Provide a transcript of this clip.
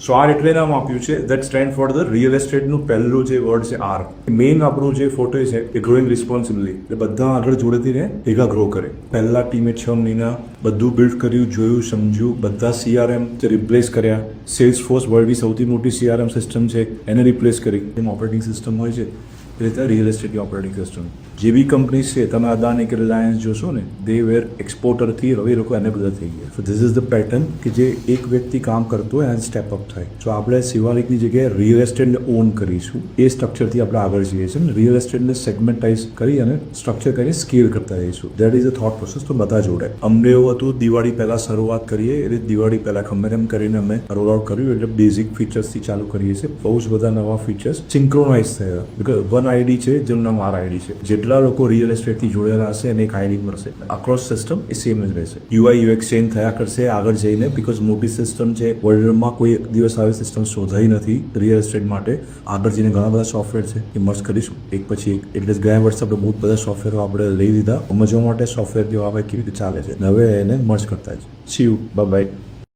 સો R એટલે નામ આપ્યું છે that stand for the real એસ્ટેટનું પહેલું જે વર્ડ છે આર. મેઇન આપણું જે ફોટો છે એ ગ્રોઈંગ રિસ્પોન્સિબલી, એટલે બધા આગળ જોડેથી ભેગા ગ્રો કરે. પહેલા ટીમે 6 મહિના બધું બિલ્ડ કર્યું, જોયું, સમજ્યું, બધા CRM રિપ્લેસ કર્યા. સેલ્સ ફોર્સ વર્લ્ડની સૌથી મોટી CRM સિસ્ટમ છે એને રિપ્લેસ કરી. એમ ઓપરેટિંગ સિસ્ટમ હોય છે એ રીતે રિયલ એસ્ટેટની ઓપરેટિંગ સિસ્ટમ. જે બી કંપની છે તમે અદાની કે રિલાયન્સ જોશો ને, દે વેર એક્સપોર્ટરથી હવે લોકો એને બધા થઈ ગયા. So this is the pattern કે જે એક વ્યક્તિ કામ કરતો હોય એને સ્ટેપ અપ થાય. સો આપણે શિવાલિકની જગ્યાએ રિયલ એસ્ટેટને ઓન કરીશું. એ સ્ટ્રક્ચરથી આપણે આગળ જઈએ છીએ ને રિયલ એસ્ટેટને સેગમેન્ટાઇઝ કરી અને સ્ટ્રક્ચર કરીને સ્કેલ કરતા રહીશું. That is a thought process. તો બધા જોડે અમને એવું હતું દિવાળી પહેલાં શરૂઆત કરીએ, એ રીતે દિવાળી પહેલાં ખબર એમ કરીને અમે રોલ આઉટ કર્યું. એટલે બેઝિક ફીચર્સથી ચાલુ કરીએ છીએ. બહુ જ બધા નવા ફીચર્સ સિન્ક્રોનાઇઝ થયા. બિકોઝ વન આઈડી છે જેનું નામ આર આઈડી છે. જેટલા લોકો રિયલ એસ્ટેટથી જોડેલા હશે એને એક આઈડી મળશે. અક્રોસ સિસ્ટમ એ સેમ જ રહેશે. UI UX ચેન્જ થયા કરશે આગળ જઈને, બિકોઝ મોટી સિસ્ટમ છે. વર્લ્ડમાં કોઈ દિવસ આવી સિસ્ટમ શોધાઈ નથી રિયલ એસ્ટેટ માટે. આગળ જઈને ઘણા બધા સોફ્ટવેર છે એ મર્જ કરીશું એક પછી એક. એટલે ગયા વર્ષે આપણે બહુ બધા સોફ્ટવેરો આપણે લઈ લીધા સમજવા માટે સોફ્ટવેર જેવા આવે કેવી રીતે ચાલે છે. હવે એને મર્જ કરતા છે. C you, bye bye.